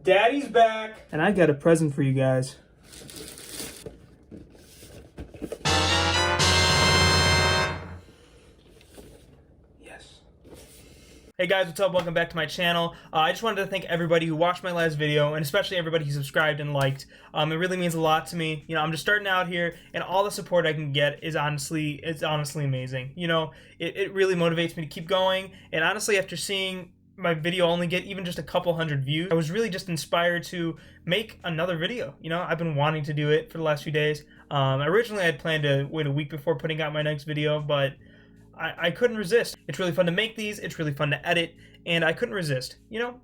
Daddy's back, and I got a present for you guys. Yes. Hey guys, what's up? Welcome back to my channel. I just wanted to thank everybody who watched my last video, and especially everybody who subscribed and liked. It really means a lot to me. You know, I'm just starting out here, and all the support I can get is honestly amazing. You know, it really motivates me to keep going, and honestly, after seeing my video only get even just a couple hundred views, I was really just inspired to make another video. You know, I've been wanting to do it for the last few days. Originally, I had planned to wait a week before putting out my next video, but I couldn't resist. It's really fun to make these, it's really fun to edit, and I couldn't resist, you know?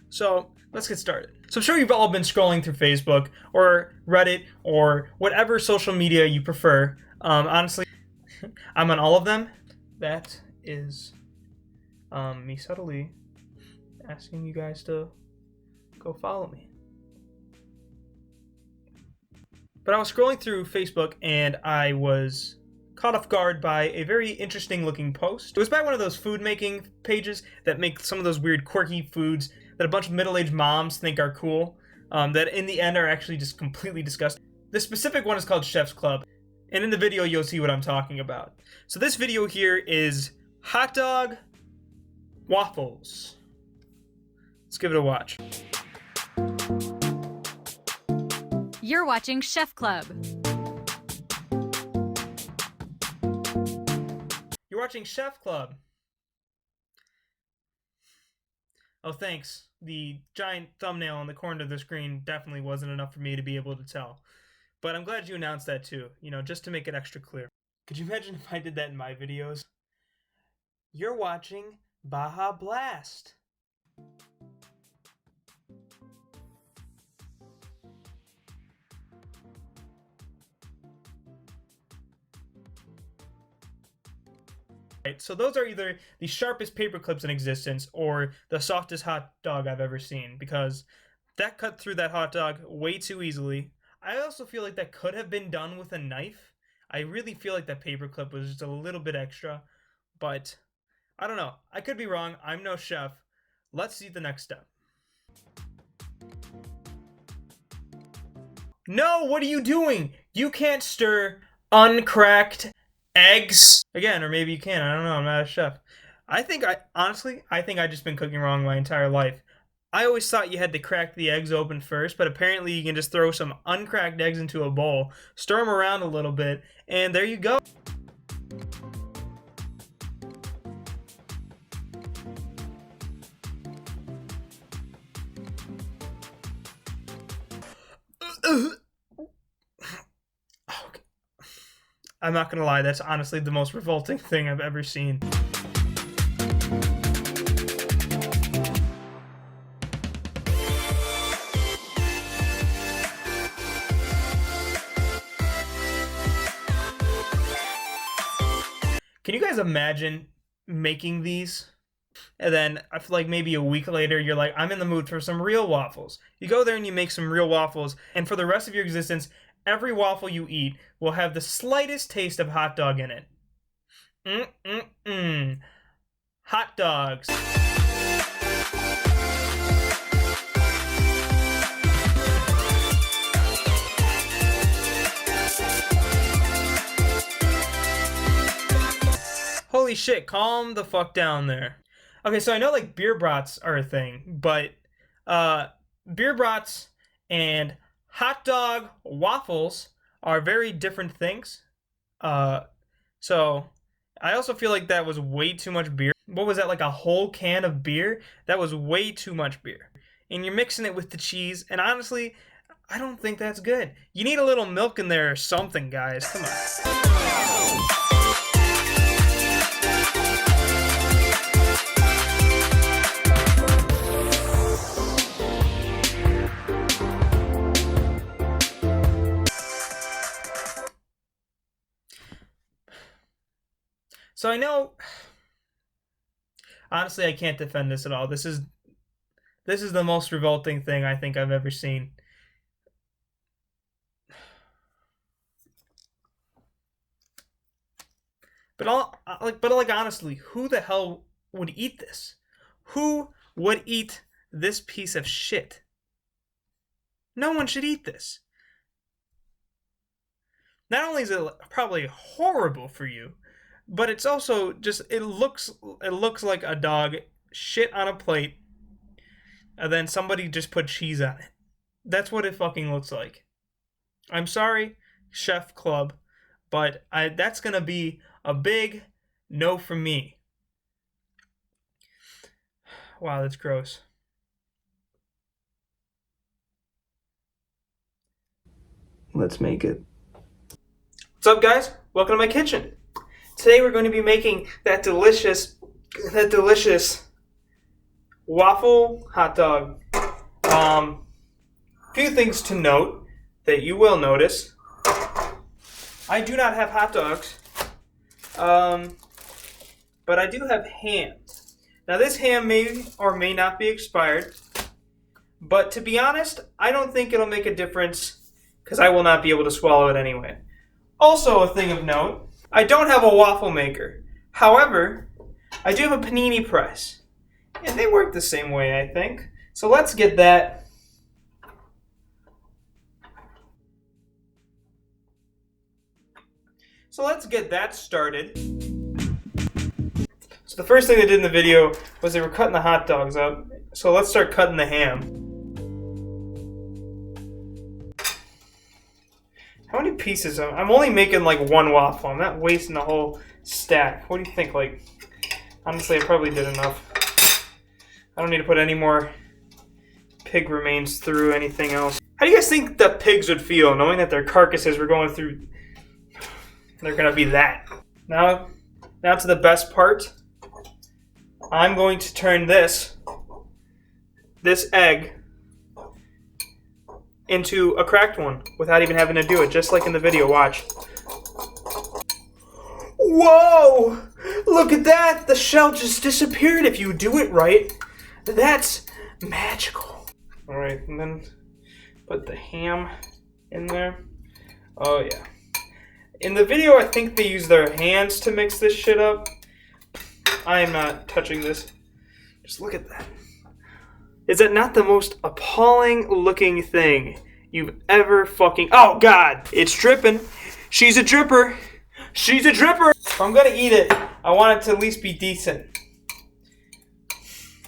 So, let's get started. So I'm sure you've all been scrolling through Facebook, or Reddit, or whatever social media you prefer. Honestly, I'm on all of them. That is me subtly asking you guys to go follow me. But I was scrolling through Facebook and I was caught off guard by a very interesting looking post. It was by one of those food making pages that make some of those weird quirky foods that a bunch of middle-aged moms think are cool, that in the end are actually just completely disgusting. The specific one is called Chef's Club, and in the video you'll see what I'm talking about. So this video here is hot dog waffles. Let's give it a watch. You're watching Chef Club. You're watching Chef Club. Oh, thanks. The giant thumbnail on the corner of the screen definitely wasn't enough for me to be able to tell. But I'm glad you announced that too, you know, just to make it extra clear. Could you imagine if I did that in my videos? You're watching Baja Blast. Right, so those are either the sharpest paper clips in existence or the softest hot dog I've ever seen, because that cut through that hot dog way too easily. I also feel like that could have been done with a knife. I really feel like that paper clip was just a little bit extra, but I don't know. I could be wrong. I'm no chef. Let's see the next step. No, what are you doing? You can't stir uncracked eggs. Again, or maybe you can. I don't know. I'm not a chef. Honestly, I think I've just been cooking wrong my entire life. I always thought you had to crack the eggs open first, but apparently you can just throw some uncracked eggs into a bowl, stir them around a little bit, and there you go. I'm not gonna lie, that's honestly the most revolting thing I've ever seen. Can you guys imagine making these? And then I feel like maybe a week later, you're like, I'm in the mood for some real waffles. You go there and you make some real waffles, and for the rest of your existence, every waffle you eat will have the slightest taste of hot dog in it. Hot dogs. Holy shit, calm the fuck down there. Okay, so I know like beer brats are a thing, but beer brats and hot dog waffles are very different things. So I also feel like that was way too much beer. What was that, like a whole can of beer? That was way too much beer. And you're mixing it with the cheese, and honestly, I don't think that's good. You need a little milk in there or something, guys. Come on. So I know, honestly, I can't defend this at all. This is the most revolting thing I think I've ever seen. But honestly, who the hell would eat this? Who would eat this piece of shit? No one should eat this. Not only is it probably horrible for you, but it's also just it looks like a dog shit on a plate and then somebody just put cheese on it. That's what it fucking looks like. I'm sorry, Chef Club, but that's gonna be a big no from me. Wow, that's gross. Let's make it. What's up, guys? Welcome to my kitchen. Today we're going to be making that delicious waffle hot dog. Few things to note that you will notice. I do not have hot dogs, but I do have ham. Now this ham may or may not be expired, but to be honest, I don't think it'll make a difference because I will not be able to swallow it anyway. Also a thing of note, I don't have a waffle maker. However, I do have a panini press. And they work the same way, I think. So let's get that. So let's get that started. So the first thing they did in the video was they were cutting the hot dogs up. So let's start cutting the ham. How many pieces? I'm only making like one waffle. I'm not wasting the whole stack. What do you think? Like, honestly, I probably did enough. I don't need to put any more pig remains through anything else. How do you guys think the pigs would feel knowing that their carcasses were going through? They're gonna be that. Now to the best part. I'm going to turn this egg into a cracked one without even having to do it, just like in the video. Watch. Whoa! Look at that! The shell just disappeared if you do it right. That's magical. Alright, and then put the ham in there. Oh yeah. In the video, I think they use their hands to mix this shit up. I am not touching this. Just look at that. Is that not the most appalling looking thing you've ever fucking... Oh, God! It's dripping. She's a dripper. She's a dripper! If I'm gonna eat it, I want it to at least be decent.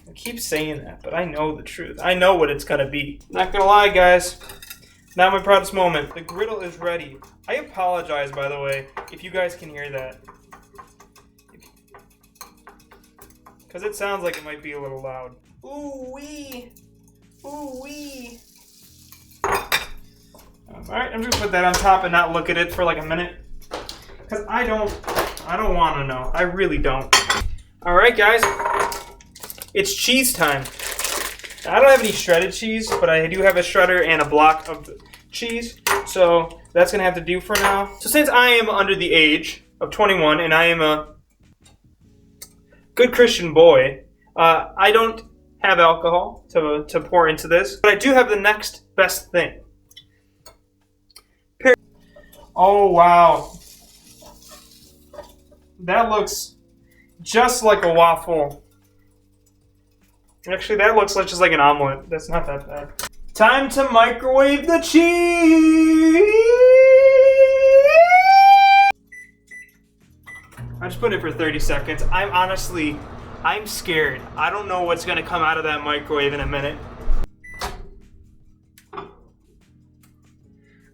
I keep saying that, but I know the truth. I know what it's gonna be. Not gonna lie, guys. Not my proudest moment. The griddle is ready. I apologize, by the way, if you guys can hear that. Because it sounds like it might be a little loud. Ooh-wee. Ooh-wee. Alright, I'm just gonna put that on top and not look at it for like a minute. Because I don't want to know. I really don't. Alright, guys. It's cheese time. I don't have any shredded cheese, but I do have a shredder and a block of cheese. So that's going to have to do for now. So since I am under the age of 21 and I am a good Christian boy, I don't have alcohol to pour into this. But I do have the next best thing. Oh, wow. That looks just like a waffle. Actually, that looks like just like an omelet. That's not that bad. Time to microwave the cheese! I'm just putting it for 30 seconds. I'm scared. I don't know what's gonna come out of that microwave in a minute.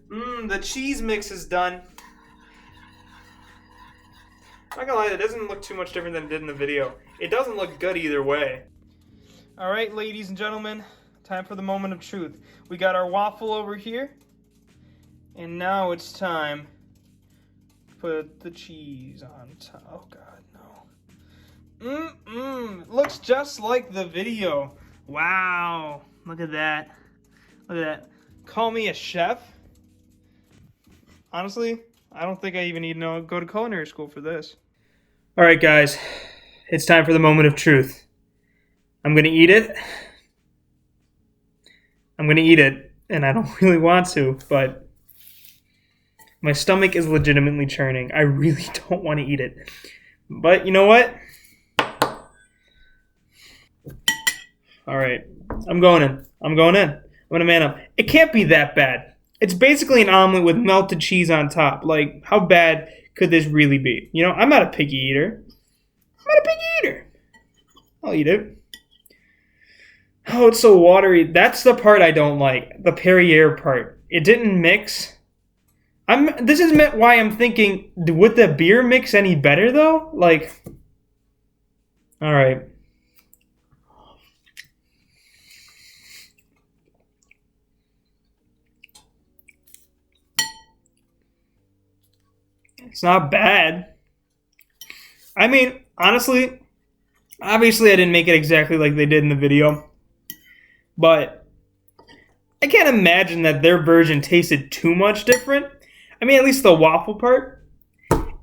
The cheese mix is done. I'm not gonna lie, it doesn't look too much different than it did in the video. It doesn't look good either way. Alright, ladies and gentlemen, time for the moment of truth. We got our waffle over here, and now it's time to put the cheese on top. Oh god, no. Looks just like the video. Wow, look at that. Look at that. Call me a chef? Honestly, I don't think I even need to go to culinary school for this. Alright guys, it's time for the moment of truth. I'm gonna eat it. And I don't really want to, but my stomach is legitimately churning. I really don't want to eat it. But you know what? Alright, I'm going in. I'm I'm gonna man up. It can't be that bad. It's basically an omelet with melted cheese on top. Like, how bad could this really be? You know, I'm not a picky eater. I'll eat it. Oh, it's so watery. That's the part I don't like. The Perrier part. It didn't mix. This is why I'm thinking, would the beer mix any better though? Like, all right. It's not bad. I mean, honestly, obviously I didn't make it exactly like they did in the video, but I can't imagine that their version tasted too much different. I mean, at least the waffle part.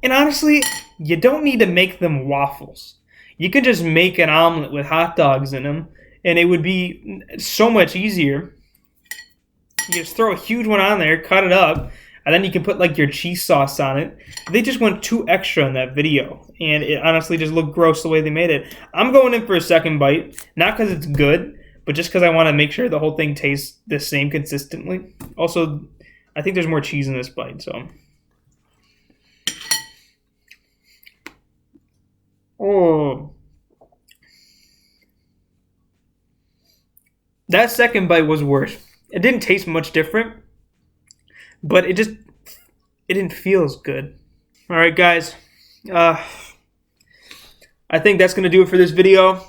And honestly, you don't need to make them waffles. You can just make an omelet with hot dogs in them, and it would be so much easier. You just throw a huge one on there, cut it up, and then you can put like your cheese sauce on it. They just went too extra in that video, and it honestly just looked gross the way they made it. I'm going in for a second bite, not because it's good, but just because I want to make sure the whole thing tastes the same consistently. Also, I think there's more cheese in this bite, so. Oh. That second bite was worse. It didn't taste much different, but it didn't feel as good. All right, guys. I think that's going to do it for this video.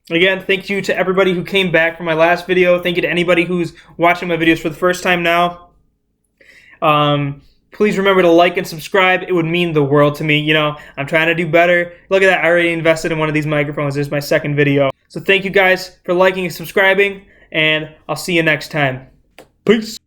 Again, thank you to everybody who came back from my last video. Thank you to anybody who's watching my videos for the first time now. Please remember to like and subscribe. It would mean the world to me. You know, I'm trying to do better. Look at that. I already invested in one of these microphones. This is my second video. So thank you guys for liking and subscribing, and I'll see you next time. Peace.